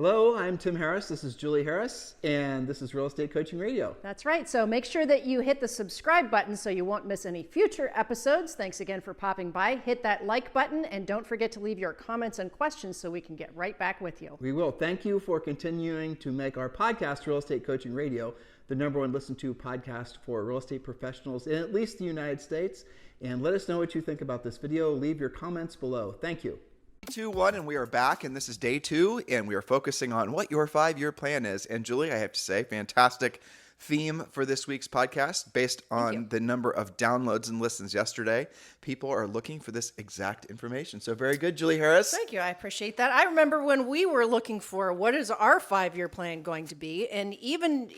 Hello, I'm Tim Harris. This is Julie Harris, and this is Real Estate Coaching Radio. That's right. So make sure that you hit the subscribe button so you won't miss any future episodes. Thanks again for popping by. Hit that like button, and don't forget to leave your comments and questions so we can get right back with you. We will. Thank you for continuing to make our podcast, Real Estate Coaching Radio, the #1 listened to podcast for real estate professionals in at least the United States. And let us know what you think about this video. Leave your comments below. Thank you. 2-1, and we are back, and this is day 2, and we are focusing on what your 5-year plan is. And Julie, I have to say, fantastic theme for this week's podcast based on the number of downloads and listens yesterday. People are looking for this exact information. So very good, Julie Harris. Thank you. I appreciate that. I remember when we were looking for what is our 5-year plan going to be, and even,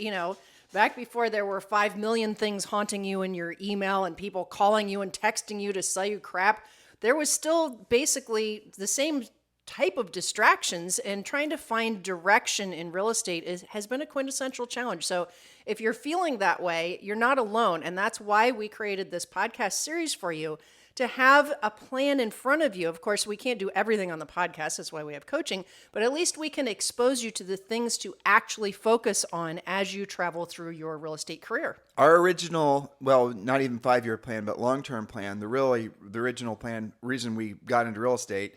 back before there were 5 million things haunting you in your email and people calling you and texting you to sell you crap, there was still basically the same type of distractions, and trying to find direction in real estate has been a quintessential challenge. So if you're feeling that way, you're not alone. And that's why we created this podcast series for you, to have a plan in front of you. Of course, we can't do everything on the podcast. That's why we have coaching, but at least we can expose you to the things to actually focus on as you travel through your real estate career. Our original, well, not even 5-year plan, but long-term plan, the original plan, reason we got into real estate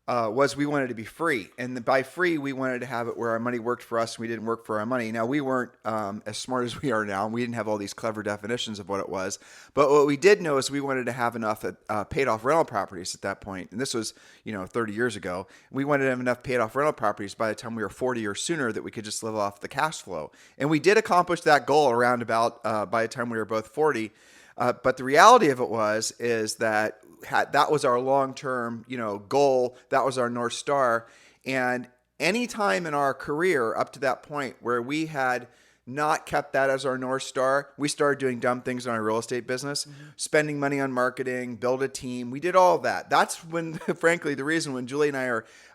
was we wanted to be free. And by free, we wanted to have it where our money worked for us and we didn't work for our money. Now, we weren't as smart as we are now. We didn't have all these clever definitions of what it was. But what we did know is we wanted to have enough paid off rental properties at that point. And this was, 30 years ago. We wanted to have enough paid off rental properties by the time we were 40 or sooner that we could just live off the cash flow. And we did accomplish that goal around about by the time we were both 40. But the reality of it is that that was our long-term, goal. That was our North Star. And any time in our career up to that point where we had not kept that as our North Star, we started doing dumb things in our real estate business, spending money on marketing, build a team. We did all of that. That's when, frankly, the reason when Julie and I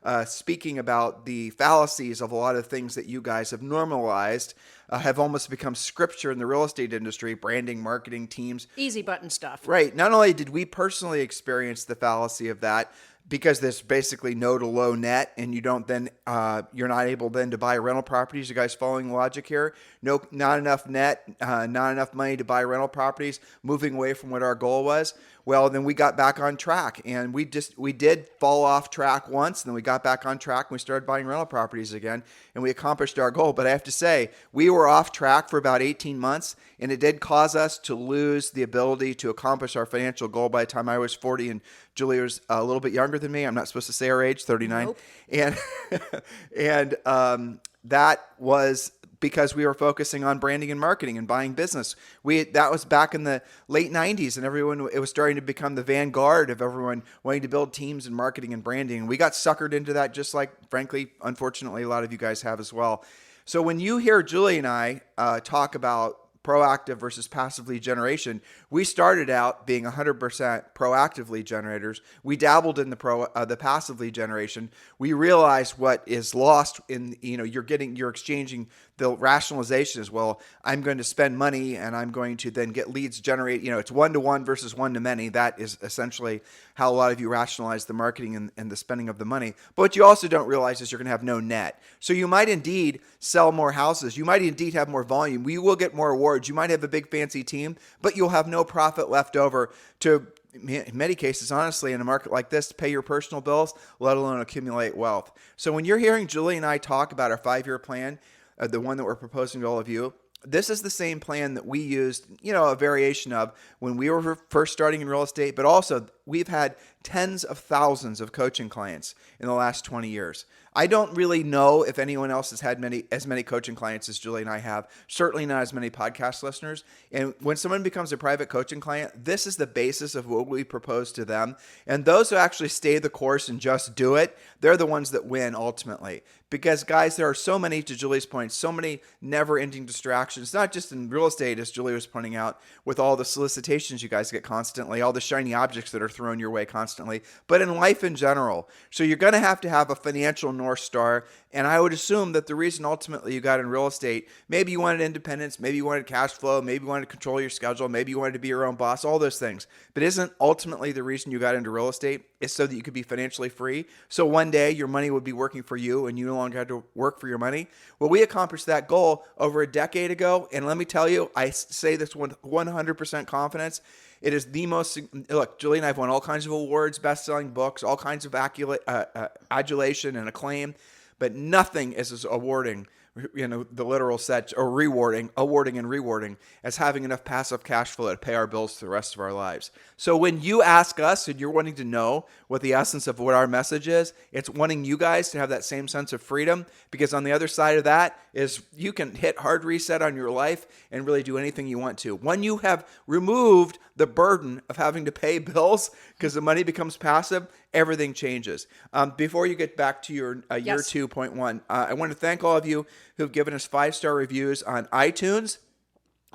are speaking about the fallacies of a lot of things that you guys have normalized, have almost become scripture in the real estate industry, branding, marketing, teams. Easy button stuff. Right. Not only did we personally experience the fallacy of that, because there's basically no to low net, and you don't then you're not able then to buy rental properties. You guys following the logic here? No, not enough net, not enough money to buy rental properties. Moving away from what our goal was. Well, then we got back on track, and we did fall off track once, and then we got back on track and we started buying rental properties again, and we accomplished our goal. But I have to say, we were off track for about 18 months, and it did cause us to lose the ability to accomplish our financial goal by the time I was 40 and Julie was a little bit younger than me. I'm not supposed to say her age, 39. Nope. And that was because we were focusing on branding and marketing and buying business. That was back in the late 90s, and it was starting to become the vanguard of everyone wanting to build teams in marketing and branding. And we got suckered into that, just like, frankly, unfortunately, a lot of you guys have as well. So when you hear Julie and I talk about proactive versus passive lead generation, we started out being 100% proactive lead generators. We dabbled in the passive lead generation. We realized what is lost in, you're exchanging the rationalization as well. I'm going to spend money and I'm going to then get leads generate, it's 1-to-1 versus 1-to-many. That is essentially how a lot of you rationalize the marketing and the spending of the money. But what you also don't realize is you're going to have no net. So you might indeed sell more houses. You might indeed have more volume. We will get more awards. You might have a big fancy team, but you'll have no profit left over to, in many cases, honestly, in a market like this, to pay your personal bills, let alone accumulate wealth. So when you're hearing Julie and I talk about our 5-year plan, the one that we're proposing to all of you, this is the same plan that we used, a variation of when we were first starting in real estate, but also we've had tens of thousands of coaching clients in the last 20 years. I don't really know if anyone else has had as many coaching clients as Julie and I have, certainly not as many podcast listeners. And when someone becomes a private coaching client, this is the basis of what we propose to them. And those who actually stay the course and just do it, they're the ones that win ultimately. Because guys, there are so many, to Julie's point, so many never-ending distractions, not just in real estate, as Julie was pointing out, with all the solicitations you guys get constantly, all the shiny objects that are thrown your way constantly, but in life in general. So you're going to have a financial North Star. And I would assume that the reason ultimately you got in real estate, maybe you wanted independence, maybe you wanted cash flow, maybe you wanted to control your schedule, maybe you wanted to be your own boss, all those things. But isn't ultimately the reason you got into real estate is so that you could be financially free. So one day your money would be working for you and you no longer had to work for your money. Well, we accomplished that goal over a decade ago. And let me tell you, I say this with 100% confidence. It is the most, look, Julie and I have won all kinds of awards, best-selling books, all kinds of adulation and acclaim, but nothing is as awarding, the literal sense, or awarding and rewarding as having enough passive cash flow to pay our bills for the rest of our lives. So when you ask us and you're wanting to know what the essence of what our message is, it's wanting you guys to have that same sense of freedom, because on the other side of that is you can hit hard reset on your life and really do anything you want to. When you have removed the burden of having to pay bills because the money becomes passive, everything changes. Before you get back to your year Yes. 2.1, I want to thank all of you who've given us 5-star reviews on iTunes.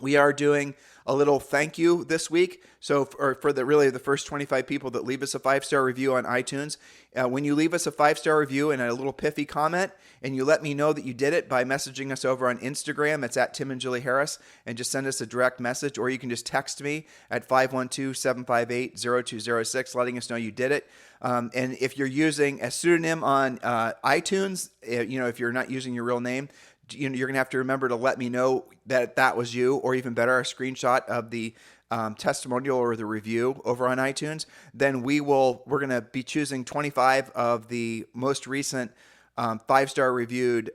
We are doing a little thank you this week. So for the first 25 people that leave us a 5-star review on iTunes, when you leave us a 5-star review and a little pithy comment, and you let me know that you did it by messaging us over on Instagram, it's at Tim and Julie Harris, and just send us a direct message, or you can just text me at 512-758-0206, letting us know you did it. And if you're using a pseudonym on iTunes, if you're not using your real name, you're going to have to remember to let me know that was you, or even better, a screenshot of the testimonial or the review over on iTunes. Then we're going to be choosing 25 of the most recent 5-star reviewed,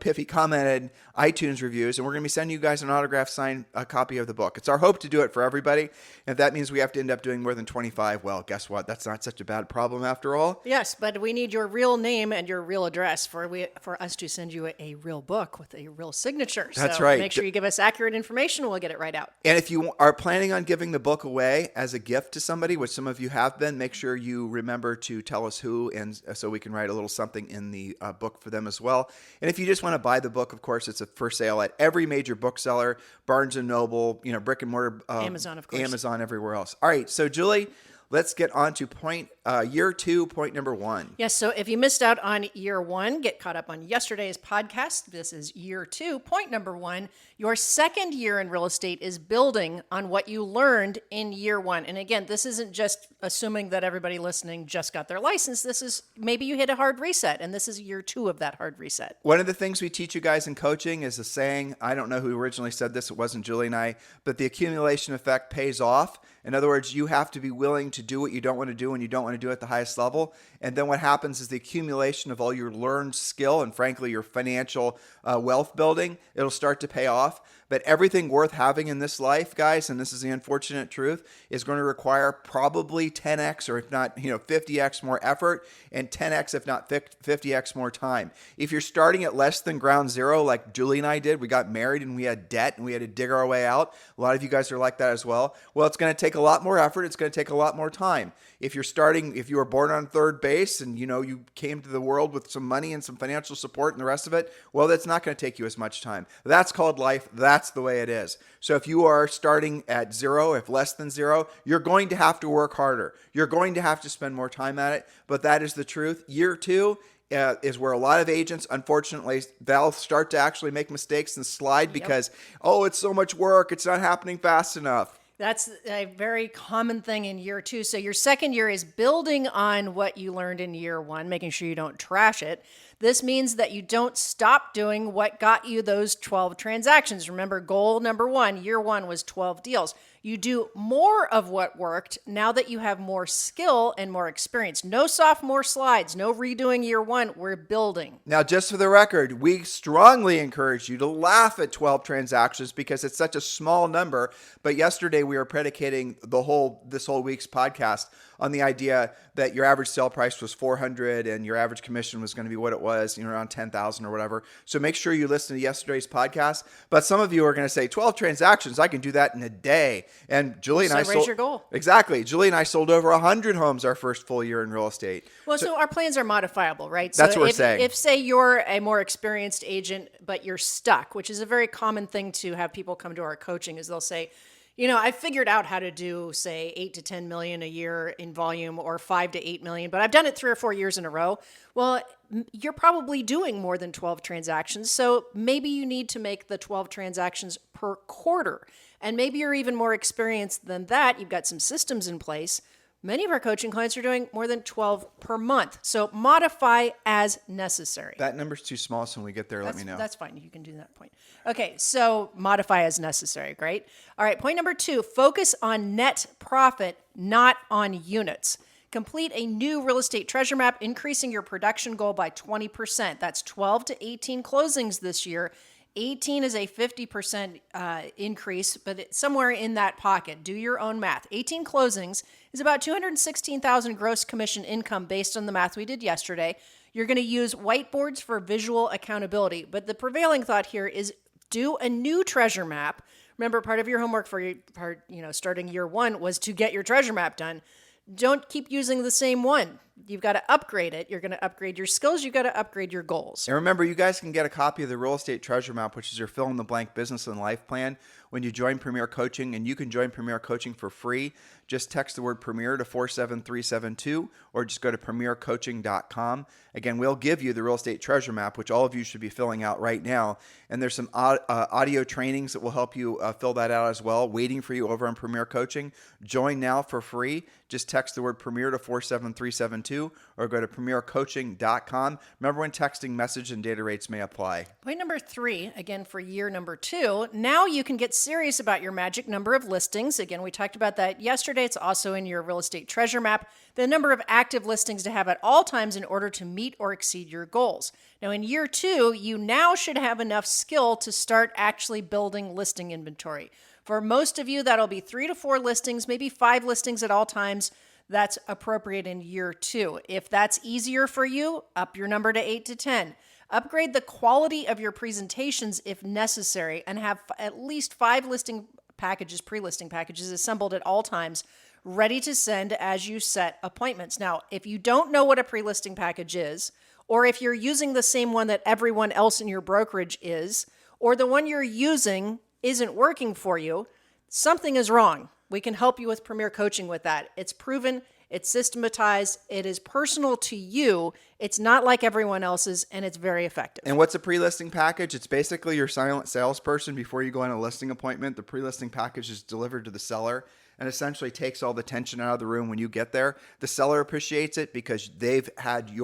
pithy commented iTunes reviews, and we're going to be sending you guys an autographed signed copy of the book. It's our hope to do it for everybody. If that means we have to end up doing more than 25, well, guess what? That's not such a bad problem after all. Yes, but we need your real name and your real address for us to send you a real book with a real signature. That's so right. Make sure you give us accurate information. We'll get it right out. And if you are planning on giving the book away as a gift to somebody, which some of you have been, make sure you remember to tell us who, and so we can write a little something in the book for them as well. And if you just want to buy the book, of course, it's for sale at every major bookseller, Barnes & Noble, brick and mortar. Amazon, of course. Amazon, everywhere else. All right, so Julie, let's get on to year 2, point number 1. Yes, so if you missed out on year 1, get caught up on yesterday's podcast. This is year 2. Point number 1, your second year in real estate is building on what you learned in year 1. And again, this isn't just assuming that everybody listening just got their license. This is maybe you hit a hard reset, and this is year 2 of that hard reset. One of the things we teach you guys in coaching is a saying, I don't know who originally said this, it wasn't Julie and I, but the accumulation effect pays off. In other words, you have to be willing to do what you don't want to do when you don't want to do it at the highest level. And then what happens is the accumulation of all your learned skill and frankly your financial wealth building, it'll start to pay off. But everything worth having in this life, guys, and this is the unfortunate truth, is going to require probably 10x or if not 50x more effort and 10x if not 50x more time. If you're starting at less than ground zero like Julie and I did, we got married and we had debt and we had to dig our way out. A lot of you guys are like that as well. Well, it's going to take a lot more effort. It's going to take a lot more time. If you were born on third base and you came to the world with some money and some financial support and the rest of it, well, that's not going to take you as much time. That's called life. That's the way it is. So if you are starting at zero, if less than zero, you're going to have to work harder. You're going to have to spend more time at it, but that is the truth. Year 2 is where a lot of agents, unfortunately, they'll start to actually make mistakes and slide because, it's so much work. It's not happening fast enough. That's a very common thing in year 2. So your second year is building on what you learned in year 1, making sure you don't trash it. This means that you don't stop doing what got you those 12 transactions. Remember, goal number 1, year 1 was 12 deals. You do more of what worked now that you have more skill and more experience. No sophomore slides, no redoing year 1. We're building. Now, just for the record, we strongly encourage you to laugh at 12 transactions because it's such a small number. But yesterday we were predicating this whole week's podcast on the idea that your average sale price was $400 and your average commission was going to be what it was, around $10,000 or whatever. So make sure you listen to yesterday's podcast. But some of you are going to say 12 transactions, I can do that in a day. And Julie and I raise your goal. Exactly. Julie and I sold over 100 homes our first full year in real estate. Well, so our plans are modifiable, right? That's so what we're saying. If say you're a more experienced agent, but you're stuck, which is a very common thing to have people come to our coaching, is they'll say, I figured out how to do, say, 8 to 10 million a year in volume or 5 to 8 million, but I've done it 3 or 4 years in a row. Well, you're probably doing more than 12 transactions. So maybe you need to make the 12 transactions per quarter. And maybe you're even more experienced than that. You've got some systems in place. Many of our coaching clients are doing more than 12 per month. So modify as necessary. That number's too small, so when we get there, let me know. That's fine. You can do that point. Okay, so modify as necessary. Great. All right, point number 2, focus on net profit, not on units. Complete a new real estate treasure map, increasing your production goal by 20%. That's 12 to 18 closings this year. 18 is a 50% increase, but it's somewhere in that pocket. Do your own math. 18 closings is about $216,000 gross commission income based on the math we did yesterday. You're going to use whiteboards for visual accountability, but the prevailing thought here is do a new treasure map. Remember, part of your homework for starting year 1 was to get your treasure map done. Don't keep using the same one. You've got to upgrade it. You're going to upgrade your skills. You've got to upgrade your goals. And remember, you guys can get a copy of the Real Estate Treasure Map, which is your fill-in-the-blank business and life plan, when you join Premier Coaching. And you can join Premier Coaching for free. Just text the word Premier to 47372 or just go to premiercoaching.com. Again, we'll give you the Real Estate Treasure Map, which all of you should be filling out right now. And there's some audio trainings that will help you fill that out as well, waiting for you over on Premier Coaching. Join now for free. Just text the word Premier to 47372 or go to premiercoaching.com. Remember, when texting, message and data rates may apply. Point number 3, again for year number 2, now you can get serious about your magic number of listings. Again, we talked about that yesterday. It's also in your real estate treasure map. The number of active listings to have at all times in order to meet or exceed your goals. Now, in year 2, you now should have enough skill to start actually building listing inventory. For most of you, that'll be 3 to 4 listings, maybe 5 listings at all times. That's appropriate in year 2. If that's easier for you, up your number to 8 to 10. Upgrade the quality of your presentations if necessary and have at least 5 listing packages, pre-listing packages assembled at all times, ready to send as you set appointments. Now, if you don't know what a pre-listing package is, or if you're using the same one that everyone else in your brokerage is, or the one you're using isn't working for you, something is wrong. We can help you with Premier Coaching with that. It's proven, it's systematized, it is personal to you. It's not like everyone else's, and it's very effective. And what's a pre-listing package? It's basically your silent salesperson before you go on a listing appointment. The pre-listing package is delivered to the seller and essentially takes all the tension out of the room when you get there. The seller appreciates it because they've had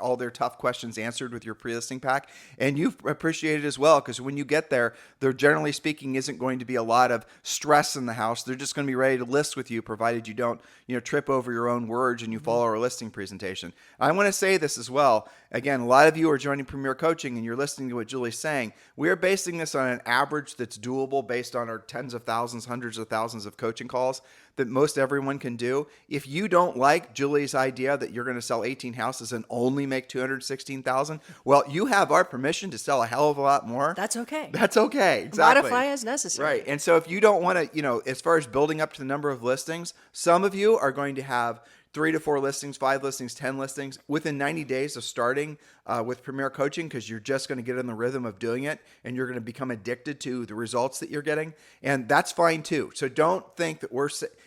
all their tough questions answered with your pre-listing pack, and you've appreciated it as well because when you get there, there generally speaking isn't going to be a lot of stress in the house. They're just going to be ready to list with you, provided you don't trip over your own words and you follow our listing presentation. I want to say this as well. Again, a lot of you are joining Premier Coaching and you're listening to what Julie's saying. We're basing this on an average that's doable based on our tens of thousands, hundreds of thousands of coaching calls that most everyone can do. If you don't like Julie's idea that you're going to sell 18 houses and only make $216,000, well, you have our permission to sell a hell of a lot more. That's okay. That's okay. Exactly. Modify as necessary. Right. And so if you don't want to, as far as building up to the number of listings, some of you are going to have 3 to 4 listings, 5 listings, 10 listings within 90 days of starting with Premier Coaching, because you're just going to get in the rhythm of doing it and you're going to become addicted to the results that you're getting. And that's fine too. So don't think that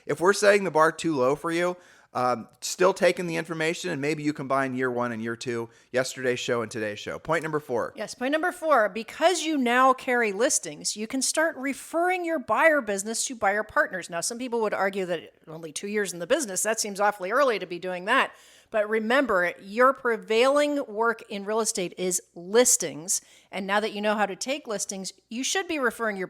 if we're setting the bar too low for you, still taking the information, and maybe you combine year 1 and year 2, yesterday's show and today's show. Point number 4. Yes, point number 4, because you now carry listings, you can start referring your buyer business to buyer partners. Now, some people would argue that only 2 years in the business, that seems awfully early to be doing that. But remember, your prevailing work in real estate is listings. And now that you know how to take listings, you should be referring your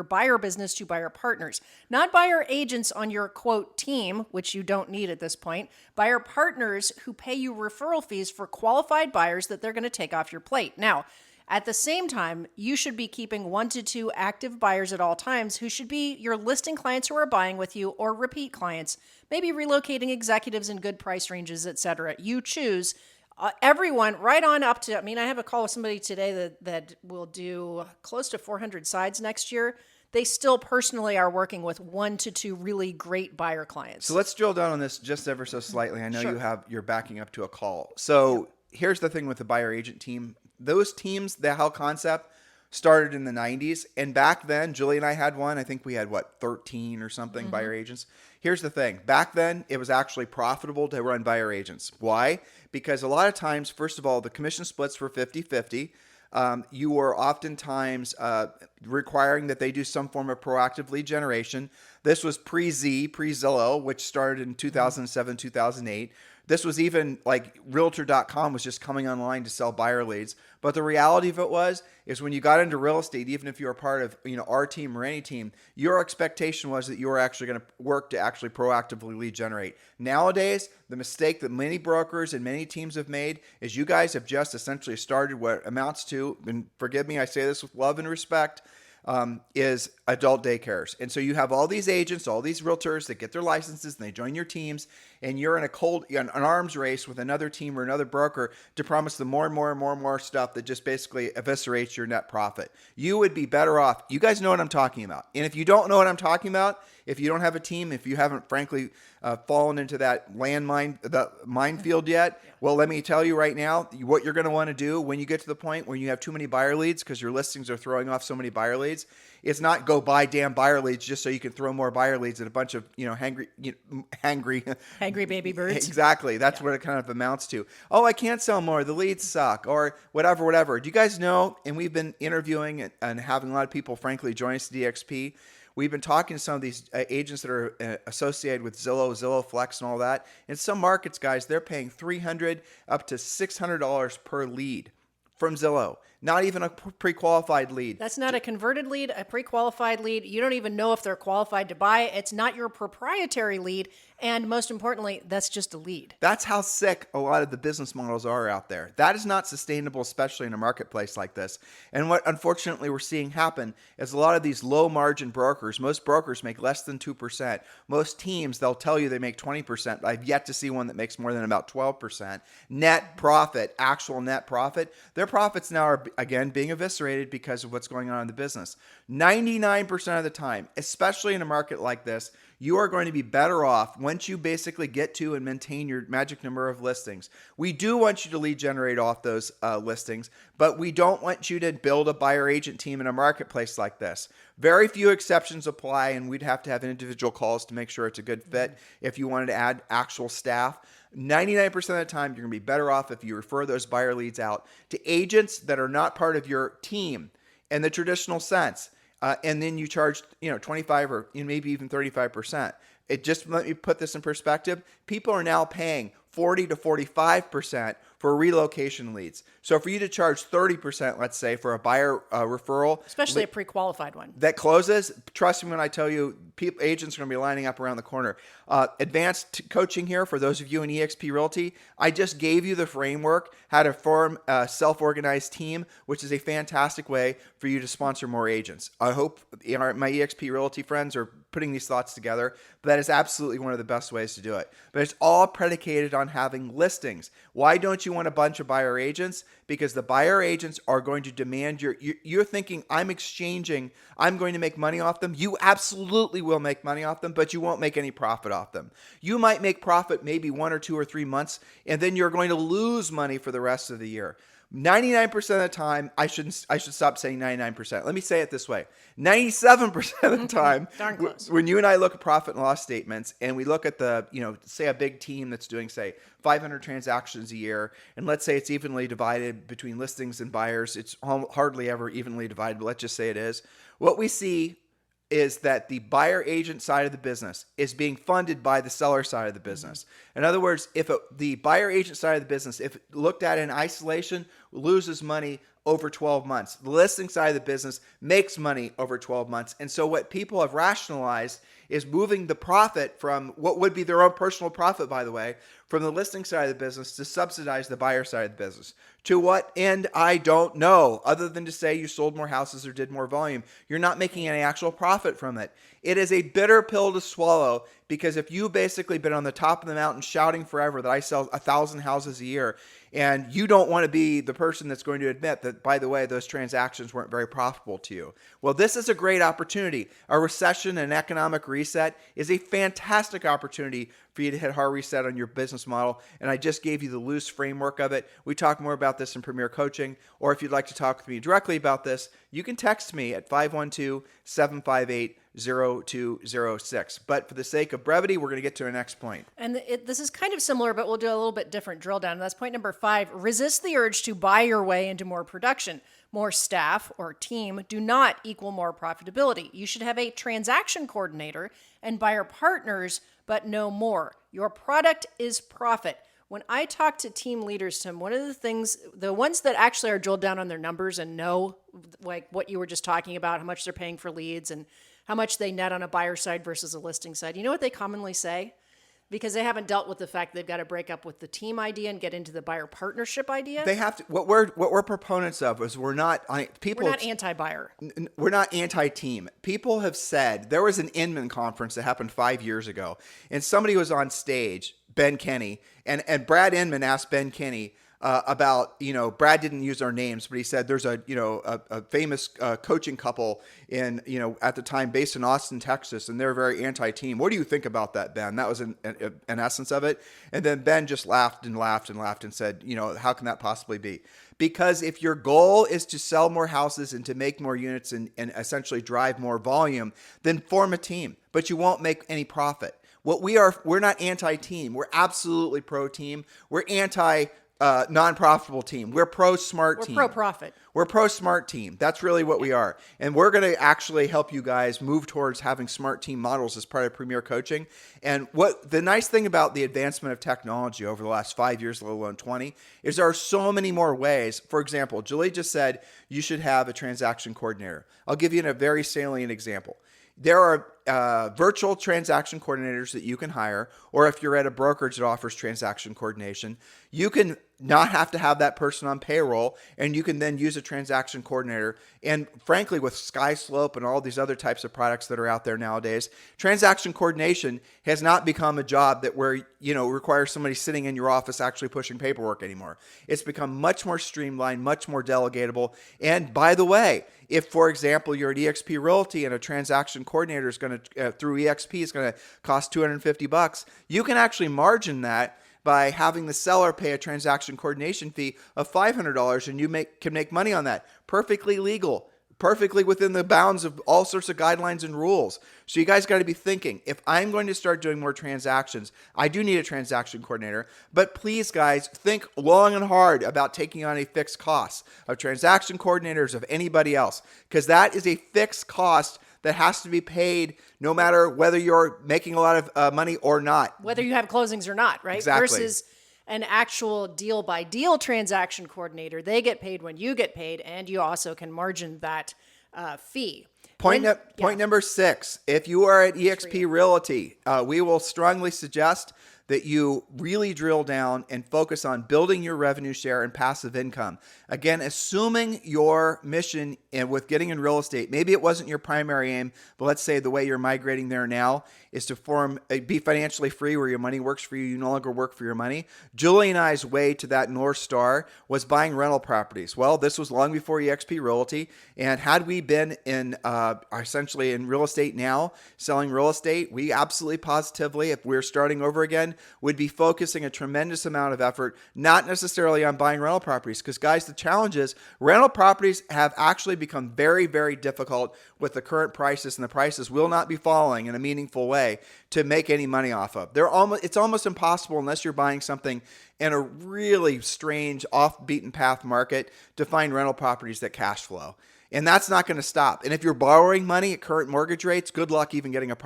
buyer business to buyer partners, not buyer agents on your quote team, which you don't need at this point, buyer partners who pay you referral fees for qualified buyers that they're going to take off your plate. Now, at the same time, you should be keeping 1 to 2 active buyers at all times who should be your listing clients who are buying with you or repeat clients, maybe relocating executives in good price ranges, etc. You choose. Everyone right on up to, I have a call with somebody today that will do close to 400 sides next year. They still personally are working with 1 to 2 really great buyer clients. So let's drill down on this just ever so slightly. I know Sure. you're backing up to a call. So here's the thing with the buyer agent team. Those teams, the whole concept started in the 90s. And back then, Julie and I had one. I think we had 13 or something buyer agents. Here's the thing. Back then, it was actually profitable to run buyer agents. Why? Because a lot of times, first of all, the commission splits were 50-50. you are oftentimes requiring that they do some form of proactive lead generation. This was pre-Zillow, which started in 2007, 2008. This was even like Realtor.com was just coming online to sell buyer leads. But the reality of it is when you got into real estate, even if you were part of our team or any team, your expectation was that you were actually going to work to actually proactively lead generate. Nowadays, the mistake that many brokers and many teams have made is you guys have just essentially started what amounts to, and forgive me, I say this with love and respect, is adult daycares. And so you have all these agents, all these realtors that get their licenses and they join your teams, and you're in an arms race with another team or another broker to promise them more and more and more and more stuff that just basically eviscerates your net profit. You would be better off. You guys know what I'm talking about. And if you don't know what I'm talking about, if you don't have a team, if you haven't frankly fallen into that minefield yet, well, let me tell you right now, what you're going to want to do when you get to the point where you have too many buyer leads because your listings are throwing off so many buyer leads, it's not go buy damn buyer leads just so you can throw more buyer leads at a bunch of hangry baby birds. Exactly. That's what it kind of amounts to. Oh, I can't sell more. The leads suck, or whatever. Do you guys know? And we've been interviewing and having a lot of people, frankly, join us at DXP. We've been talking to some of these agents that are associated with Zillow Flex and all that. In some markets, guys, they're paying $300 up to $600 per lead from Zillow. Not even a pre-qualified lead. That's not a converted lead, a pre-qualified lead. You don't even know if they're qualified to buy. It's not your proprietary lead. And most importantly, that's just a lead. That's how sick a lot of the business models are out there. That is not sustainable, especially in a marketplace like this. And what unfortunately we're seeing happen is a lot of these low margin brokers, most brokers make less than 2%. Most teams, they'll tell you they make 20%. I've yet to see one that makes more than about 12%. Net profit, actual net profit. Their profits now are, again, being eviscerated because of what's going on in the business. 99% of the time, especially in a market like this, you are going to be better off once you basically get to and maintain your magic number of listings. We do want you to lead generate off those listings, but we don't want you to build a buyer agent team in a marketplace like this. Very few exceptions apply, and we'd have to have individual calls to make sure it's a good fit if you wanted to add actual staff. 99% of the time, you're going to be better off if you refer those buyer leads out to agents that are not part of your team in the traditional sense. And then you charge, 25 or maybe even 35%. Let me put this in perspective. People are now paying 40 to 45% for relocation leads. So for you to charge 30%, let's say, for a buyer referral, especially a pre-qualified one that closes, trust me when I tell you, agents are going to be lining up around the corner. Advanced coaching here for those of you in Exp Realty. I just gave you the framework how to form a self-organized team, which is a fantastic way for you to sponsor more agents. I hope my Exp Realty friends are putting these thoughts together, but that is absolutely one of the best ways to do it. But it's all predicated on having listings. Why don't you want a bunch of buyer agents? Because the buyer agents are going to demand you're thinking, I'm going to make money off them. You absolutely will make money off them, but you won't make any profit off them. You might make profit maybe 1 or 2 or 3 months, and then you're going to lose money for the rest of the year. 99% of the time, I should stop saying 99%. Let me say it this way. 97% of the time, Darn close. When you and I look at profit and loss statements and we look at say a big team that's doing, say, 500 transactions a year, and let's say it's evenly divided between listings and buyers. It's hardly ever evenly divided, but let's just say it is. What we see is that the buyer agent side of the business is being funded by the seller side of the business. In other words, if the buyer agent side of the business, if looked at in isolation, loses money over 12 months, the listing side of the business makes money over 12 months. And so what people have rationalized is moving the profit from what would be their own personal profit, by the way, from the listing side of the business to subsidize the buyer side of the business. To what end, I don't know, other than to say you sold more houses or did more volume. You're not making any actual profit from it. It is a bitter pill to swallow, because if you've basically been on the top of the mountain shouting forever that I sell 1,000 houses a year, and you don't want to be the person that's going to admit that, by the way, those transactions weren't very profitable to you. Well, this is a great opportunity. A recession and economic reset is a fantastic opportunity for you to hit hard reset on your business model. And I just gave you the loose framework of it. We talk more about this in Premier Coaching, or if you'd like to talk with me directly about this, you can text me at 512-758-0206. But for the sake of brevity, we're going to get to our next point. And this is kind of similar, but we'll do a little bit different drill down. And that's point number 5. Resist the urge to buy your way into more production. More staff or team do not equal more profitability. You should have a transaction coordinator and buyer partners, but no more. Your product is profit. When I talk to team leaders, Tim, one of the things, the ones that actually are drilled down on their numbers and know, like what you were just talking about, how much they're paying for leads and how much they net on a buyer side versus a listing side, you know what they commonly say? Because they haven't dealt with the fact they've got to break up with the team idea and get into the buyer partnership idea. They have to. What we're proponents of is we're not anti-buyer. We're not anti-team. People have said, there was an Inman conference that happened 5 years ago, and somebody was on stage, Ben Kenny, and Brad Inman asked Ben Kenny about, Brad didn't use our names, but he said there's a famous coaching couple in, at the time based in Austin, Texas, and they're very anti-team. What do you think about that, Ben? That was an essence of it. And then Ben just laughed and laughed and laughed and said, how can that possibly be? Because if your goal is to sell more houses and to make more units and essentially drive more volume, then form a team, but you won't make any profit. We're not anti-team. We're absolutely pro-team. We're non-profitable team. We're pro-smart team. We're pro-profit. We're pro-smart team. That's really what we are. And we're going to actually help you guys move towards having smart team models as part of Premier Coaching. And what the nice thing about the advancement of technology over the last 5 years, let alone 20, is there are so many more ways. For example, Julie just said you should have a transaction coordinator. I'll give you a very salient example. There are virtual transaction coordinators that you can hire, or if you're at a brokerage that offers transaction coordination, you can not have to have that person on payroll, and you can then use a transaction coordinator. And frankly, with SkySlope and all these other types of products that are out there nowadays, transaction coordination has not become a job that requires somebody sitting in your office actually pushing paperwork anymore. It's become much more streamlined, much more delegatable. And by the way, if, for example, you're at Exp Realty and a transaction coordinator is going to, through EXP, is going to cost $250, you can actually margin that by having the seller pay a transaction coordination fee of $500, and you can make money on that. Perfectly legal, perfectly within the bounds of all sorts of guidelines and rules. So you guys got to be thinking, if I'm going to start doing more transactions, I do need a transaction coordinator. But please, guys, think long and hard about taking on a fixed cost of transaction coordinators, of anybody else, because that is a fixed cost that has to be paid no matter whether you're making a lot of money or not. Whether you have closings or not, right? Exactly. Versus an actual deal-by-deal transaction coordinator. They get paid when you get paid, and you also can margin that fee. Point number 6, if you are at Exp Realty, we will strongly suggest that you really drill down and focus on building your revenue share and passive income. Again, assuming your mission with getting in real estate, maybe it wasn't your primary aim, but let's say the way you're migrating there now is to be financially free, where your money works for you. You no longer work for your money. Julie and I's way to that North Star was buying rental properties. Well, this was long before Exp Realty. And had we been essentially in real estate now, selling real estate, we absolutely positively, if we're starting over again, would be focusing a tremendous amount of effort, not necessarily on buying rental properties. Because guys, the challenge is rental properties have actually become very, very difficult with the current prices, and the prices will not be falling in a meaningful way to make any money off of. It's almost impossible, unless you're buying something in a really strange, off-beaten path market, to find rental properties that cash flow. And that's not going to stop. And if you're borrowing money at current mortgage rates, good luck even getting a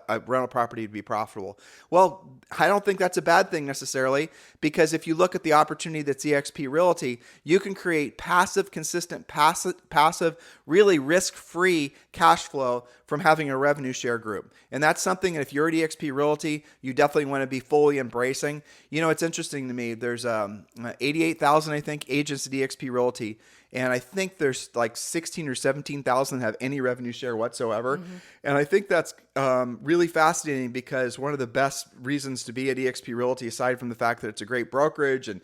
rental property to be profitable. Well, I don't think that's a bad thing necessarily, because if you look at the opportunity that's Exp Realty, you can create passive, consistent, passive, really risk-free cash flow from having a revenue share group. And that's something that if you're at Exp Realty, you definitely want to be fully embracing. It's interesting to me. There's 88,000, I think, agents at Exp Realty. And I think there's like 16 or 17,000 have any revenue share whatsoever. Mm-hmm. And I think that's really fascinating, because one of the best reasons to be at Exp Realty, aside from the fact that it's a great brokerage and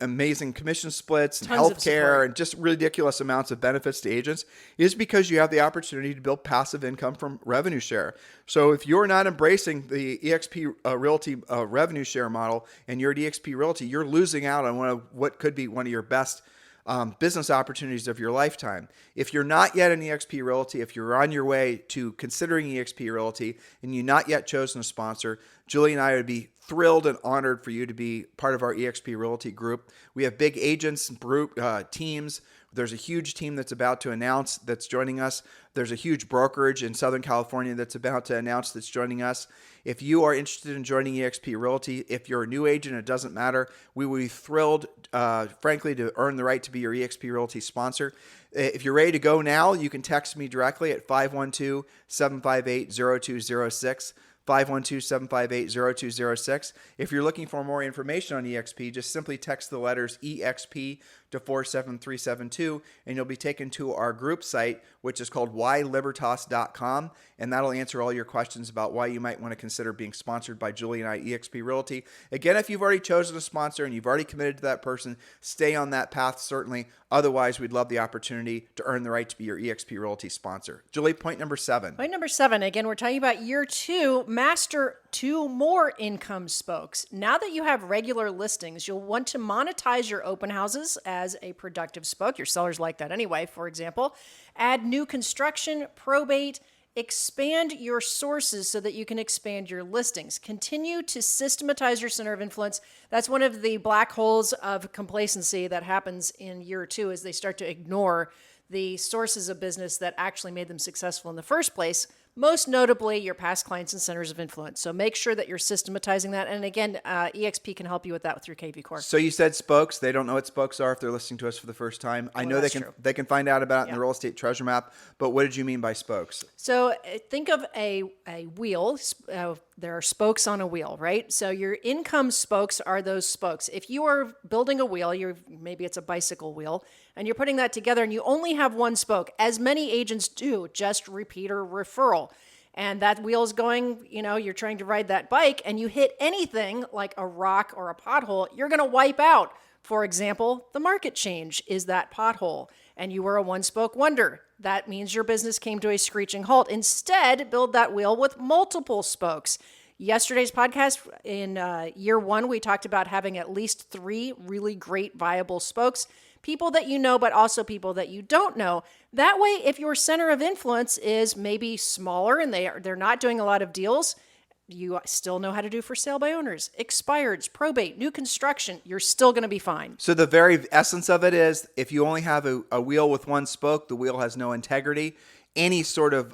amazing commission splits and Tons of healthcare support. and just ridiculous amounts of benefits to agents, is because you have the opportunity to build passive income from revenue share. So if you're not embracing the Exp Realty revenue share model and you're at Exp Realty, you're losing out on what could be one of your best business opportunities of your lifetime. If you're not yet in Exp Realty, if you're on your way to considering Exp Realty and you've not yet chosen a sponsor, Julie and I would be thrilled and honored for you to be part of our Exp Realty group. We have big agents and teams. There's a huge team that's about to announce that's joining us. There's a huge brokerage in Southern California that's about to announce that's joining us. If you are interested in joining Exp Realty, if you're a new agent, it doesn't matter. We would be thrilled, frankly, to earn the right to be your Exp Realty sponsor. If you're ready to go now, you can text me directly at 512-758-0206. 512-758-0206. If you're looking for more information on EXP, just simply text the letters EXP to 47372, and you'll be taken to our group site, which is called whylibertas.com, and that'll answer all your questions about why you might want to consider being sponsored by Julie and I, Exp Realty. Again, if you've already chosen a sponsor and you've already committed to that person, stay on that path, certainly. Otherwise, we'd love the opportunity to earn the right to be your Exp Realty sponsor. Julie, point number 7. Point number 7, again, we're talking about year 2, master 2 more income spokes. Now that you have regular listings, you'll want to monetize your open houses as a productive spoke. Your sellers like that anyway, for example. Add new construction, probate, expand your sources so that you can expand your listings. Continue to systematize your center of influence. That's one of the black holes of complacency that happens in year 2 as they start to ignore the sources of business that actually made them successful in the first place, most notably your past clients and centers of influence. So make sure that you're systematizing that. And again, EXP can help you with that through KV Core. So you said spokes. They don't know what spokes are if they're listening to us for the first time. I know they can find out about it in the real estate treasure map, but what did you mean by spokes? So think of a wheel. There are spokes on a wheel, right? So your income spokes are those spokes. If you are building a wheel, maybe it's a bicycle wheel, and you're putting that together and you only have one spoke, as many agents do, just repeater referral. And that wheel's going, you're trying to ride that bike and you hit anything like a rock or a pothole, you're going to wipe out. For example, the market change is that pothole, and you were a one-spoke wonder. That means your business came to a screeching halt. Instead, build that wheel with multiple spokes. Yesterday's podcast in year 1, we talked about having at least 3 really great viable spokes. People that you know, but also people that you don't know. That way, if your center of influence is maybe smaller and they're not doing a lot of deals, you still know how to do for sale by owners, expireds, probate, new construction. You're still going to be fine. So the very essence of it is, if you only have a wheel with one spoke, the wheel has no integrity. Any sort of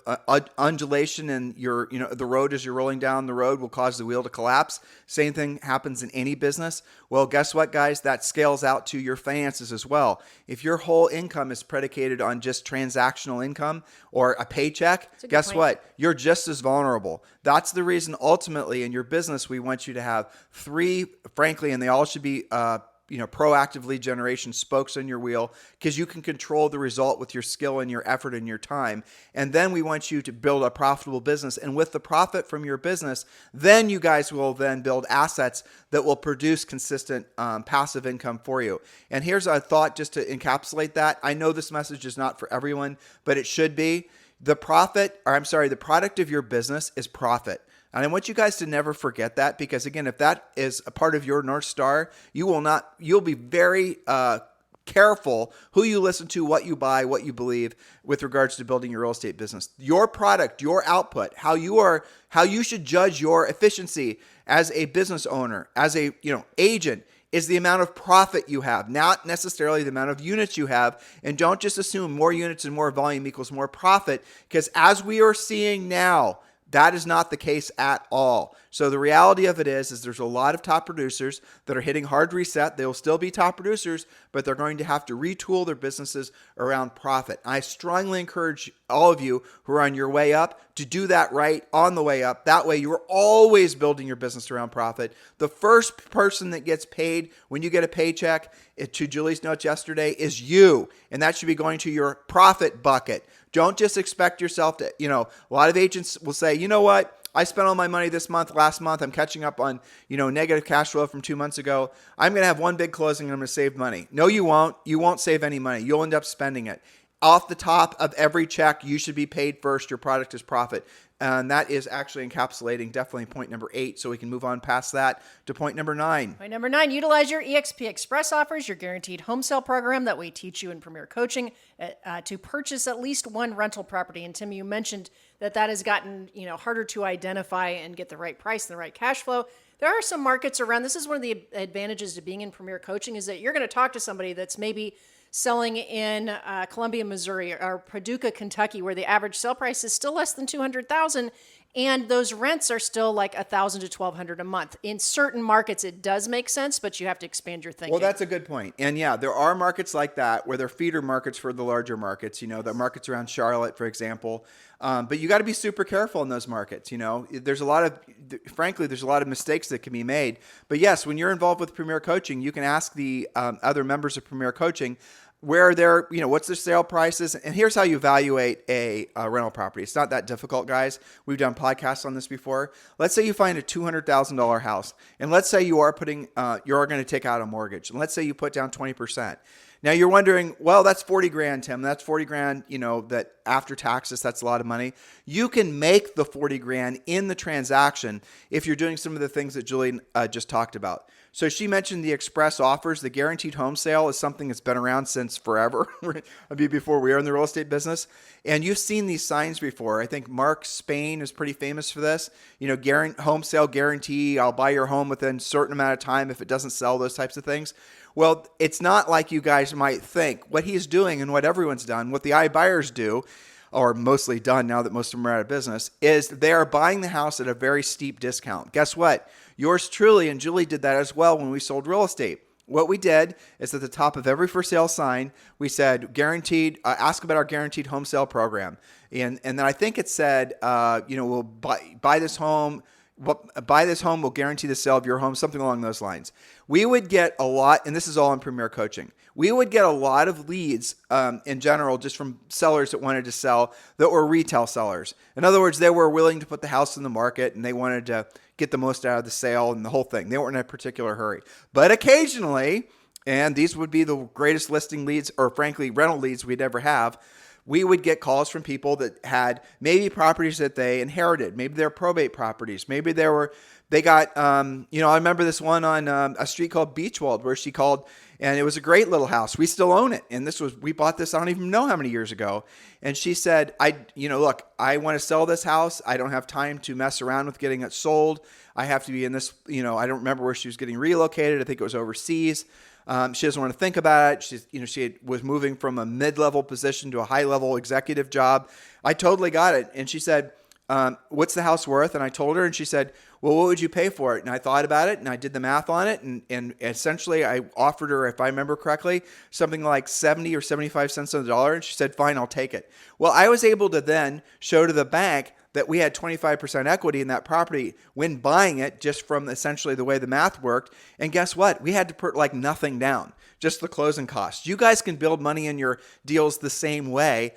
undulation in the road as you're rolling down the road will cause the wheel to collapse. Same thing happens in any business. Well, guess what, guys? That scales out to your finances as well. If your whole income is predicated on just transactional income or a paycheck, guess what? You're just as vulnerable. That's the reason ultimately in your business, we want you to have 3, frankly, and they all should be proactive lead generation spokes on your wheel, because you can control the result with your skill and your effort and your time. And then we want you to build a profitable business. And with the profit from your business, then you guys will then build assets that will produce consistent passive income for you. And here's a thought just to encapsulate that. I know this message is not for everyone, but it should be. The product of your business is profit. And I want you guys to never forget that, because again, if that is a part of your North Star, you'll be very careful who you listen to, what you buy, what you believe with regards to building your real estate business. Your product, your output, how you should judge your efficiency as a business owner, as a agent, is the amount of profit you have, not necessarily the amount of units you have. And don't just assume more units and more volume equals more profit, because as we are seeing now, that is not the case at all. So the reality of it is there's a lot of top producers that are hitting hard reset. They will still be top producers, but they're going to have to retool their businesses around profit. I strongly encourage all of you who are on your way up to do that right on the way up. That way you're always building your business around profit. The first person that gets paid when you get a paycheck, to Julie's notes yesterday, is you. And that should be going to your profit bucket. Don't just expect yourself to, a lot of agents will say, you know what? I spent all my money this month, last month. I'm catching up on, negative cash flow from 2 months ago. I'm going to have one big closing and I'm going to save money. No, you won't. You won't save any money. You'll end up spending it. Off the top of every check, you should be paid first. Your product is profit. And that is actually encapsulating definitely point number 8. So we can move on past that to point number 9. Point number 9, utilize your EXP Express offers, your guaranteed home sale program that we teach you in Premier Coaching to purchase at least one rental property. And Tim, you mentioned that has gotten harder to identify and get the right price and the right cash flow. There are some markets around. This is one of the advantages to being in Premier Coaching is that you're going to talk to somebody that's maybe selling in Columbia, Missouri, or Paducah, Kentucky, where the average sale price is still less than $200,000, and those rents are still like $1,000 to $1,200 a month. In certain markets, it does make sense, but you have to expand your thinking. Well, that's a good point. And yeah, there are markets like that where they're feeder markets for the larger markets. The markets around Charlotte, for example. But you got to be super careful in those markets. There's a lot of mistakes that can be made. But yes, when you're involved with Premier Coaching, you can ask the other members of Premier Coaching where they're, what's their sale prices. And here's how you evaluate a rental property. It's not that difficult, guys. We've done podcasts on this before. Let's say you find a $200,000 house, and let's say you are going to take out a mortgage, and let's say you put down 20%. Now you're wondering, well, that's 40 grand, Tim. That's 40 grand, that after taxes, that's a lot of money. You can make the 40 grand in the transaction if you're doing some of the things that Julie just talked about. So she mentioned the express offers. The guaranteed home sale is something that's been around since forever, before we were in the real estate business. And you've seen these signs before. I think Mark Spain is pretty famous for this. Home sale guarantee, I'll buy your home within a certain amount of time if it doesn't sell, those types of things. Well, it's not like you guys might think. What he's doing and what everyone's done, what the iBuyers do, or mostly done now that most of them are out of business, is they are buying the house at a very steep discount. Guess what? Yours truly and Julie did that as well when we sold real estate. What we did is at the top of every for sale sign, we said guaranteed, ask about our guaranteed home sale program. And then I think it said, we'll buy this home, we'll guarantee the sale of your home, something along those lines. We would get a lot, and this is all in Premier Coaching, we would get a lot of leads in general just from sellers that wanted to sell that were retail sellers. In other words, they were willing to put the house in the market and they wanted to get the most out of the sale and the whole thing. They weren't in a particular hurry. But occasionally, and these would be the greatest listing leads or frankly rental leads we'd ever have, we would get calls from people that had maybe properties that they inherited. Maybe they're probate properties. Maybe they got, I remember this one on a street called Beachwald where she called, and it was a great little house. We still own it. And we bought this, I don't even know how many years ago. And she said, look, I want to sell this house. I don't have time to mess around with getting it sold. I have to be in this, I don't remember where she was getting relocated. I think it was overseas. She doesn't want to think about it. She was moving from a mid-level position to a high-level executive job. I totally got it. And she said, what's the house worth? And I told her, and she said, well, what would you pay for it? And I thought about it, and I did the math on it, and essentially I offered her, if I remember correctly, something like 70 or 75 cents on the dollar, and she said, fine, I'll take it. Well, I was able to then show to the bank that we had 25% equity in that property when buying it, just from essentially the way the math worked. And guess what? We had to put like nothing down, just the closing costs. You guys can build money in your deals the same way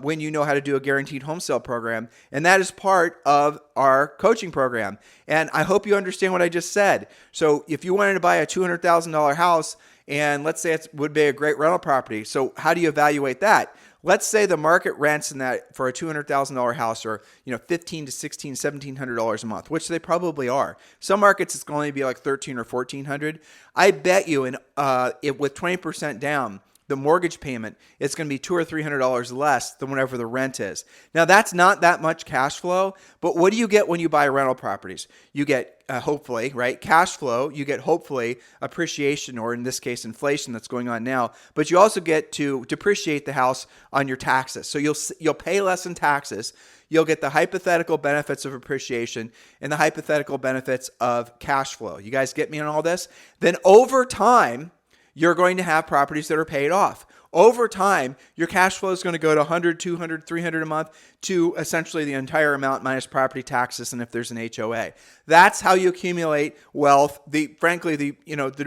when you know how to do a guaranteed home sale program. And that is part of our coaching program. And I hope you understand what I just said. So if you wanted to buy a $200,000 house, and let's say it would be a great rental property. So how do you evaluate that? Let's say the market rents in that for a $200,000 house are, $1,500 to $1,600, $1,700 a month, which they probably are. Some markets it's going to be like $1,300 or $1,400. I bet you with 20% down, the mortgage payment, it's going to be $200 or $300 less than whatever the rent is. Now that's not that much cash flow, but what do you get when you buy rental properties? You get hopefully, right, cash flow. You get hopefully appreciation, or in this case, inflation that's going on now. But you also get to depreciate the house on your taxes. So you'll pay less in taxes. You'll get the hypothetical benefits of appreciation and the hypothetical benefits of cash flow. You guys get me on all this? Then over time, you're going to have properties that are paid off. Over time, your cash flow is going to go to $100, $200, $300 a month to essentially the entire amount minus property taxes and if there's an HOA. That's how you accumulate wealth, the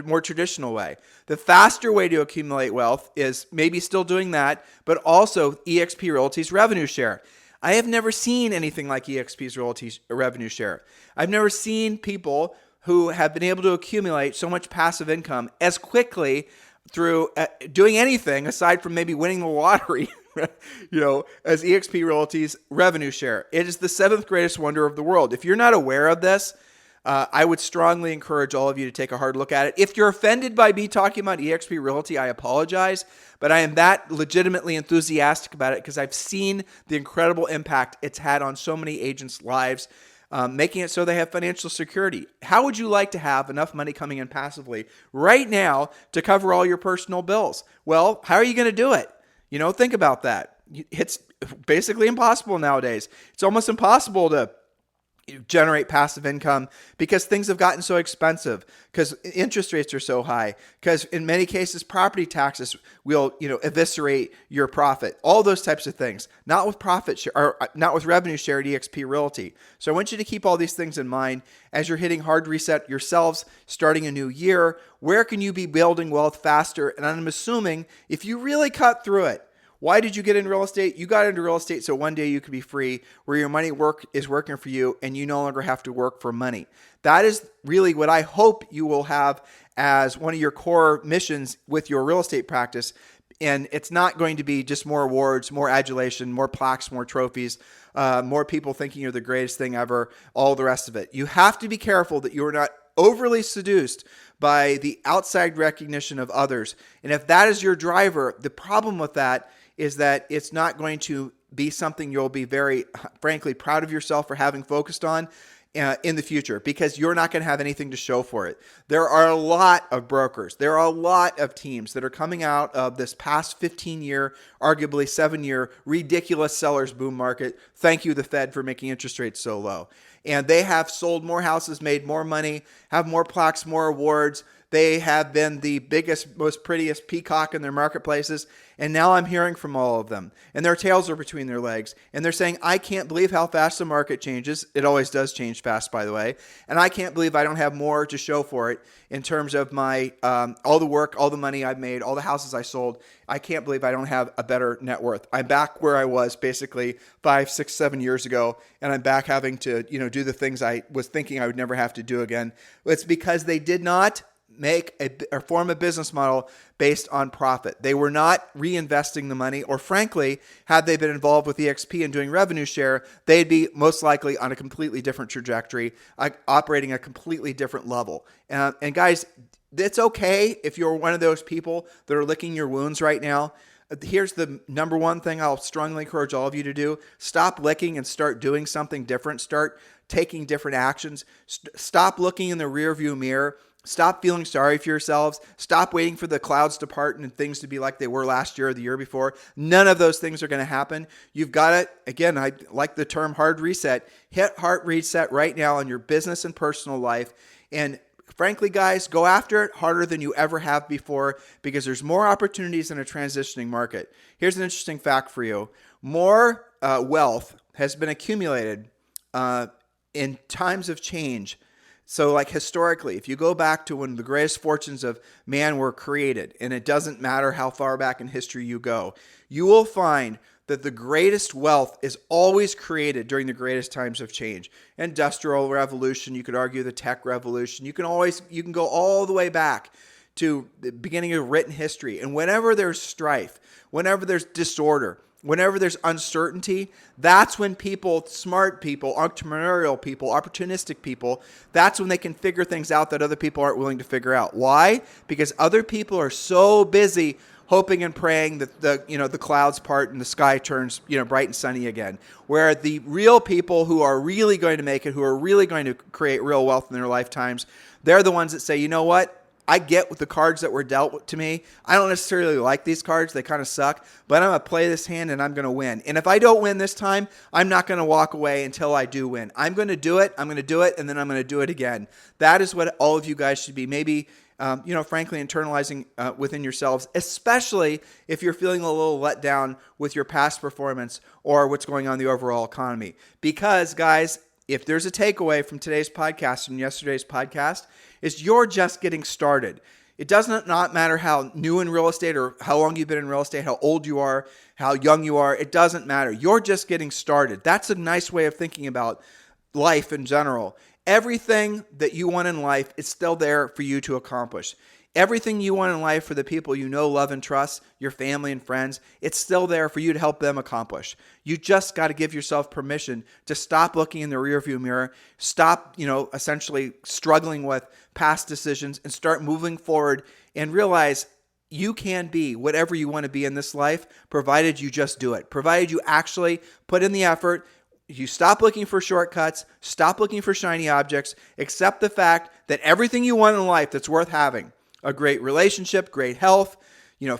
more traditional way. The faster way to accumulate wealth is maybe still doing that, but also Exp Realty's revenue share. I have never seen anything like EXP's Realty revenue share. I've never seen people who have been able to accumulate so much passive income as quickly through doing anything aside from maybe winning the lottery, as EXP Realty's revenue share. It is the seventh greatest wonder of the world. If you're not aware of this, I would strongly encourage all of you to take a hard look at it. If you're offended by me talking about EXP Realty, I apologize, but I am that legitimately enthusiastic about it because I've seen the incredible impact it's had on so many agents' lives, making it so they have financial security. How would you like to have enough money coming in passively right now to cover all your personal bills? Well, how are you going to do it? Think about that. It's basically impossible nowadays. It's almost impossible to generate passive income because things have gotten so expensive, because interest rates are so high, because in many cases property taxes will eviscerate your profit, all those types of things. Not with profit share, or not with revenue share at EXP Realty. So I want you to keep all these things in mind as you're hitting hard reset yourselves, starting a new year. Where can you be building wealth faster? And I'm assuming if you really cut through it, why did you get into real estate? You got into real estate so one day you could be free, where your money is working for you and you no longer have to work for money. That is really what I hope you will have as one of your core missions with your real estate practice. And it's not going to be just more awards, more adulation, more plaques, more trophies, more people thinking you're the greatest thing ever, all the rest of it. You have to be careful that you are not overly seduced by the outside recognition of others. And if that is your driver, the problem with that is that it's not going to be something you'll be very, frankly, proud of yourself for having focused on in the future, because you're not going to have anything to show for it. There are a lot of brokers. There are a lot of teams that are coming out of this past 15-year, arguably 7-year, ridiculous seller's boom market. Thank you, the Fed, for making interest rates so low. And they have sold more houses, made more money, have more plaques, more awards. They have been the biggest, most prettiest peacock in their marketplaces. And now I'm hearing from all of them. And their tails are between their legs. And they're saying, I can't believe how fast the market changes. It always does change fast, by the way. And I can't believe I don't have more to show for it in terms of my all the work, all the money I've made, all the houses I sold. I can't believe I don't have a better net worth. I'm back where I was basically 5, 6, 7 years ago. And I'm back having to do the things I was thinking I would never have to do again. It's because they did not make or form a business model based on profit. They were not reinvesting the money, or frankly, had they been involved with EXP and doing revenue share, they'd be most likely on a completely different trajectory, operating at a completely different level. And guys, it's okay if you're one of those people that are licking your wounds right now. Here's the number one thing I'll strongly encourage all of you to do. Stop licking and start doing something different. Start taking different actions. Stop looking in the rearview mirror. Stop feeling sorry for yourselves. Stop waiting for the clouds to part and things to be like they were last year or the year before. None of those things are going to happen. You've got to, again, I like the term hard reset. Hit hard reset right now on your business and personal life. And frankly, guys, go after it harder than you ever have before, because there's more opportunities in a transitioning market. Here's an interesting fact for you. More wealth has been accumulated in times of change. So like historically, if you go back to when the greatest fortunes of man were created, and it doesn't matter how far back in history you go, you will find that the greatest wealth is always created during the greatest times of change. Industrial revolution, you could argue the tech revolution. You can go all the way back to the beginning of written history. And whenever there's strife, whenever there's disorder, whenever there's uncertainty, that's when people, smart people, entrepreneurial people, opportunistic people, that's when they can figure things out that other people aren't willing to figure out. Why? Because other people are so busy hoping and praying that the clouds part and the sky turns bright and sunny again. Where the real people who are really going to make it, who are really going to create real wealth in their lifetimes, they're the ones that say, you know what? I get with the cards that were dealt to me. I don't necessarily like these cards. They kind of suck, but I'm going to play this hand and I'm going to win. And if I don't win this time, I'm not going to walk away until I do win. I'm going to do it. I'm going to do it. And then I'm going to do it again. That is what all of you guys should be. Maybe, frankly, internalizing within yourselves, especially if you're feeling a little let down with your past performance or what's going on in the overall economy. Because guys, if there's a takeaway from today's podcast and yesterday's podcast, is you're just getting started. It does not matter how new in real estate or how long you've been in real estate, how old you are, how young you are. It doesn't matter. You're just getting started. That's a nice way of thinking about life in general. Everything that you want in life is still there for you to accomplish. Everything you want in life for the people you know, love, and trust, your family and friends, it's still there for you to help them accomplish. You just got to give yourself permission to stop looking in the rearview mirror, stop, essentially struggling with past decisions and start moving forward and realize you can be whatever you want to be in this life, provided you just do it, provided you actually put in the effort. You stop looking for shortcuts, stop looking for shiny objects, accept the fact that everything you want in life that's worth having, a great relationship, great health,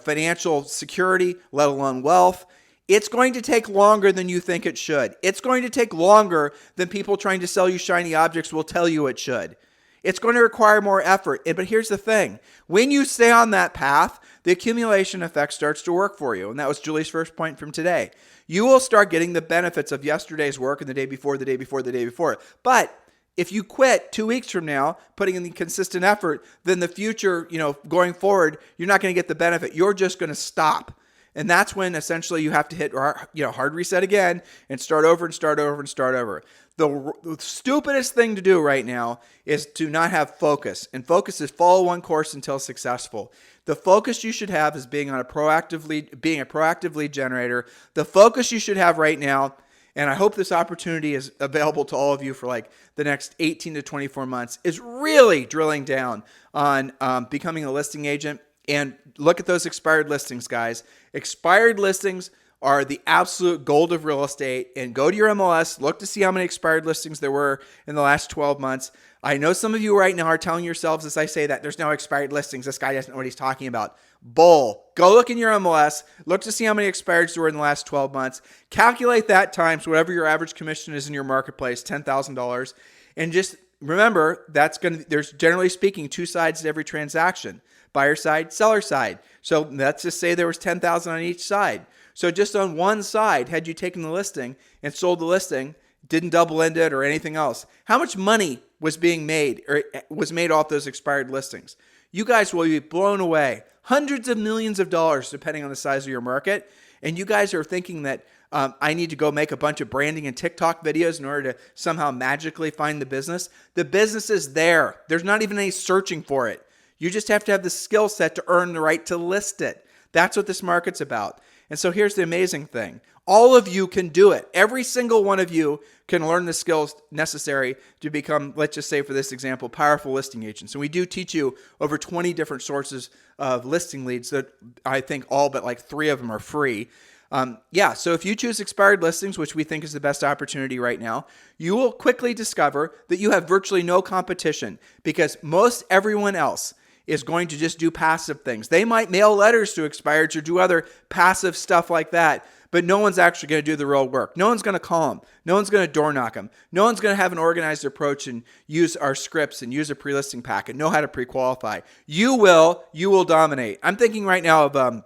financial security, let alone wealth, it's going to take longer than you think it should. It's going to take longer than people trying to sell you shiny objects will tell you it should. It's going to require more effort. But here's the thing. When you stay on that path, the accumulation effect starts to work for you. And that was Julie's first point from today. You will start getting the benefits of yesterday's work and the day before, the day before, the day before. But if you quit 2 weeks from now, putting in the consistent effort, then the future, going forward, you're not going to get the benefit. You're just going to stop. And that's when essentially you have to hit, hard reset again and start over and start over and start over. The stupidest thing to do right now is to not have focus. And focus is follow one course until successful. The focus you should have is being a proactive lead generator. The focus you should have right now, and I hope this opportunity is available to all of you for the next 18 to 24 months, is really drilling down on becoming a listing agent. And look at those expired listings, guys. Expired listings are the absolute gold of real estate. And go to your MLS, look to see how many expired listings there were in the last 12 months. I know some of you right now are telling yourselves as I say that there's no expired listings. This guy doesn't know what he's talking about. Bull. Go look in your MLS. Look to see how many expireds there were in the last 12 months. Calculate that times whatever your average commission is in your marketplace, $10,000. And just remember, there's generally speaking two sides to every transaction. Buyer side, seller side. So let's just say there was 10,000 on each side. So just on one side, had you taken the listing and sold the listing, didn't double end it or anything else, how much money was being made or was made off those expired listings? You guys will be blown away. Hundreds of millions of dollars depending on the size of your market. And you guys are thinking that I need to go make a bunch of branding and TikTok videos in order to somehow magically find the business. The business is there. There's not even any searching for it. You just have to have the skill set to earn the right to list it. That's what this market's about. And so here's the amazing thing. All of you can do it. Every single one of you can learn the skills necessary to become, let's just say for this example, powerful listing agents. And we do teach you over 20 different sources of listing leads that I think all but 3 of them are free. So if you choose expired listings, which we think is the best opportunity right now, you will quickly discover that you have virtually no competition because most everyone else is going to just do passive things. They might mail letters to expireds or do other passive stuff like that, but no one's actually going to do the real work. No one's going to call them. No one's going to door knock them. No one's going to have an organized approach and use our scripts and use a pre-listing packet, know how to pre-qualify. You will dominate. I'm thinking right now of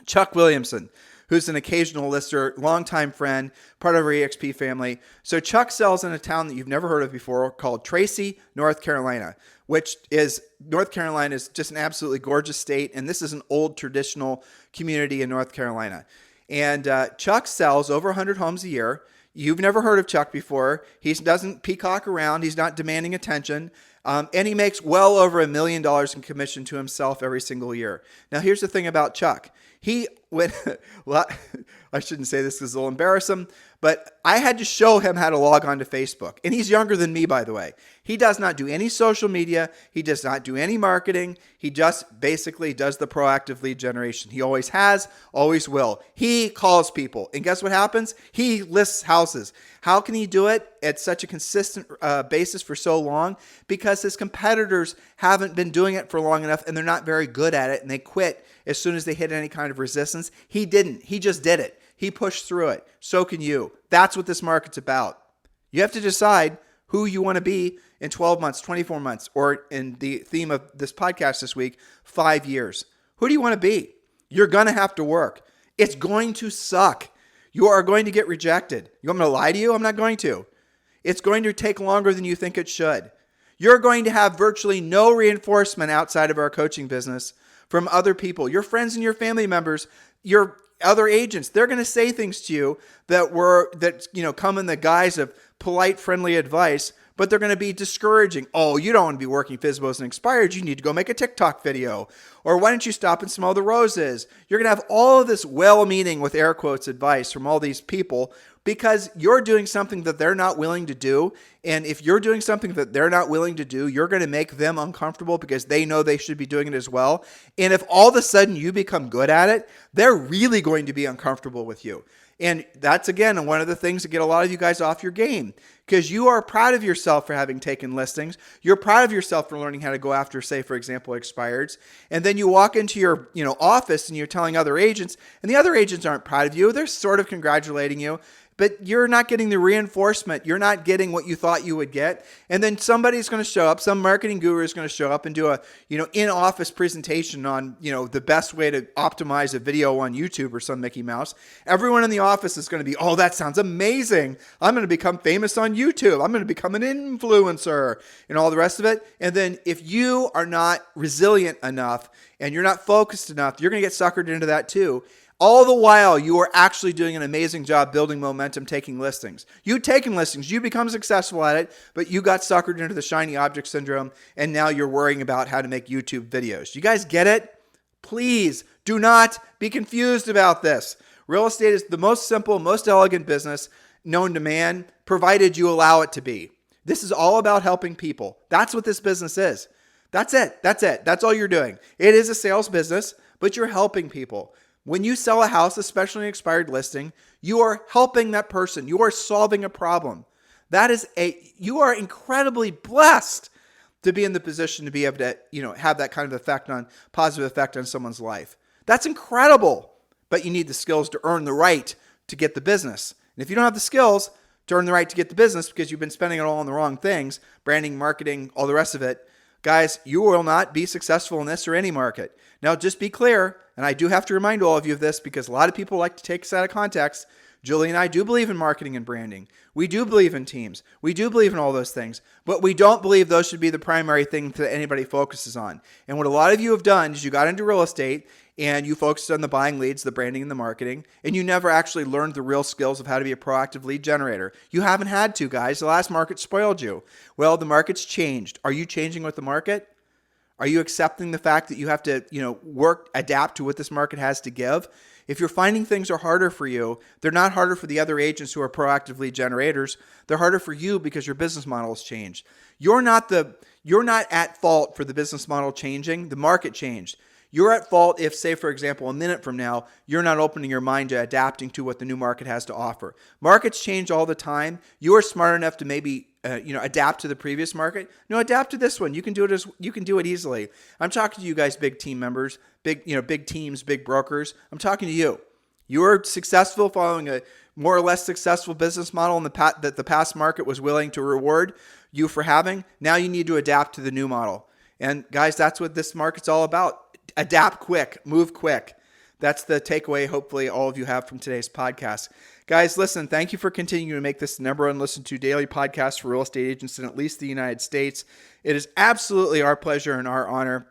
Chuck Williamson, who's an occasional lister, longtime friend, part of our EXP family. So Chuck sells in a town that you've never heard of before called Tracy, North Carolina, North Carolina is just an absolutely gorgeous state. And this is an old traditional community in North Carolina. And Chuck sells over 100 homes a year. You've never heard of Chuck before. He doesn't peacock around. He's not demanding attention. And he makes well over $1 million in commission to himself every single year. Now, here's the thing about Chuck. I shouldn't say this because it'll embarrass him, but I had to show him how to log on to Facebook. And he's younger than me, by the way. He does not do any social media. He does not do any marketing. He just basically does the proactive lead generation. He always has, always will. He calls people. And guess what happens? He lists houses. How can he do it at such a consistent basis for so long? Because his competitors haven't been doing it for long enough and they're not very good at it and they quit as soon as they hit any kind of resistance. He didn't. He just did it. He pushed through it. So can you. That's what this market's about. You have to decide who you want to be in 12 months, 24 months, or in the theme of this podcast this week, 5 years. Who do you want to be? You're going to have to work. It's going to suck. You are going to get rejected. You want me to lie to you? I'm not going to. It's going to take longer than you think it should. You're going to have virtually no reinforcement outside of our coaching business from other people, your friends and your family members, your other agents. They're going to say things to you that come in the guise of polite, friendly advice, but they're going to be discouraging. Oh, you don't want to be working FSBOs and expired. You need to go make a TikTok video. Or why don't you stop and smell the roses? You're going to have all of this well-meaning, with air quotes, advice from all these people because you're doing something that they're not willing to do. And if you're doing something that they're not willing to do, you're going to make them uncomfortable because they know they should be doing it as well. And if all of a sudden you become good at it, they're really going to be uncomfortable with you. And that's, again, one of the things that get a lot of you guys off your game because you are proud of yourself for having taken listings. You're proud of yourself for learning how to go after, say, for example, expireds. And then you walk into your office and you're telling other agents, and the other agents aren't proud of you. They're sort of congratulating you. But you're not getting the reinforcement. You're not getting what you thought you would get. And then somebody's going to show up. Some marketing guru is going to show up and do a, in-office presentation on, the best way to optimize a video on YouTube or some Mickey Mouse. Everyone in the office is going to be, oh, that sounds amazing. I'm going to become famous on YouTube. I'm going to become an influencer and all the rest of it. And then if you are not resilient enough and you're not focused enough, you're going to get suckered into that too. All the while, you are actually doing an amazing job building momentum, taking listings. You've taken listings, you become successful at it, but you got suckered into the shiny object syndrome, and now you're worrying about how to make YouTube videos. You guys get it? Please do not be confused about this. Real estate is the most simple, most elegant business known to man, provided you allow it to be. This is all about helping people. That's what this business is. That's it. That's all you're doing. It is a sales business, but you're helping people. When you sell a house, especially an expired listing, you are helping that person. You are solving a problem. You are incredibly blessed to be in the position to be able to, have that kind of positive effect on someone's life. That's incredible. But you need the skills to earn the right to get the business. And if you don't have the skills to earn the right to get the business because you've been spending it all on the wrong things, branding, marketing, all the rest of it, guys, you will not be successful in this or any market. Now, just be clear, and I do have to remind all of you of this because a lot of people like to take us out of context. Julie and I do believe in marketing and branding. We do believe in teams. We do believe in all those things, but we don't believe those should be the primary thing that anybody focuses on. And what a lot of you have done is you got into real estate and you focused on the buying leads, the branding, and the marketing, and you never actually learned the real skills of how to be a proactive lead generator. You haven't had to, guys. The last market spoiled you. Well, the market's changed. Are you changing with the market? Are you accepting the fact that you have to, adapt to what this market has to give? If you're finding things are harder for you, they're not harder for the other agents who are proactive lead generators. They're harder for you because your business model has changed. You're not at fault for the business model changing. The market changed. You're at fault if, say, for example, a minute from now, you're not opening your mind to adapting to what the new market has to offer. Markets change all the time. You are smart enough to maybe adapt to the previous market. No, adapt to this one. You can do it easily. I'm talking to you guys, big team members, big teams, big brokers. I'm talking to you. You're successful following a more or less successful business model that the past market was willing to reward you for having. Now you need to adapt to the new model. And guys, that's what this market's all about. Adapt quick, move quick. That's the takeaway hopefully all of you have from today's podcast. Guys, listen, thank you for continuing to make this the number one listened to daily podcast for real estate agents in at least the United States. It is absolutely our pleasure and our honor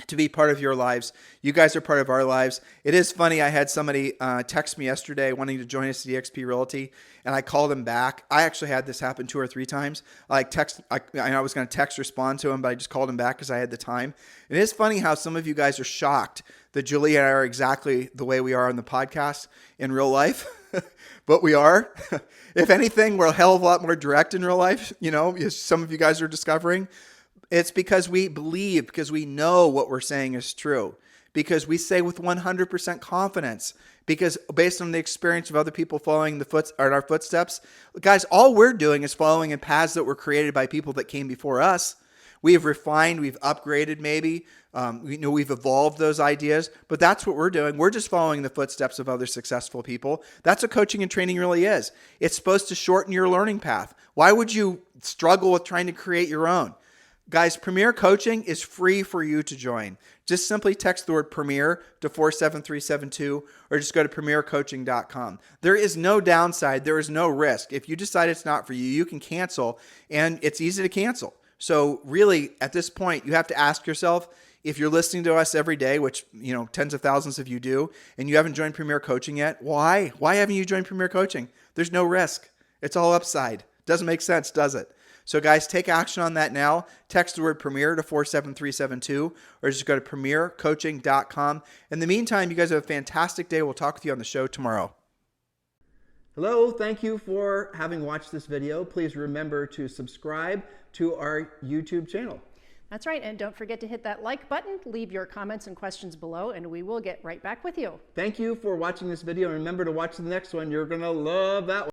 to be part of your lives. You guys are part of our lives. It is funny. I had somebody text me yesterday wanting to join us at Exp Realty, and I called him back. I actually had this happen 2 or 3 times. I was going to text respond to him, but I just called him back because I had the time. It is funny how some of you guys are shocked that Julie and I are exactly the way we are on the podcast in real life. But we are. If anything, we're a hell of a lot more direct in real life, as some of you guys are discovering. It's because we believe, because we know what we're saying is true, because we say with 100% confidence, because based on the experience of other people following our footsteps, guys, all we're doing is following in paths that were created by people that came before us. We've refined, we've upgraded maybe, we've evolved those ideas, but that's what we're doing. We're just following the footsteps of other successful people. That's what coaching and training really is. It's supposed to shorten your learning path. Why would you struggle with trying to create your own? Guys, Premier Coaching is free for you to join. Just simply text the word Premier to 47372 or just go to premiercoaching.com. There is no downside. There is no risk. If you decide it's not for you, you can cancel, and it's easy to cancel. So really, at this point, you have to ask yourself, if you're listening to us every day, which, tens of thousands of you do, and you haven't joined Premier Coaching yet, why? Why haven't you joined Premier Coaching? There's no risk. It's all upside. Doesn't make sense, does it? So guys, take action on that now. Text the word Premier to 47372, or just go to premiercoaching.com. In the meantime, you guys have a fantastic day. We'll talk with you on the show tomorrow. Hello, thank you for having watched this video. Please remember to subscribe to our YouTube channel. That's right, and don't forget to hit that like button, leave your comments and questions below, and we will get right back with you. Thank you for watching this video, and remember to watch the next one. You're going to love that one.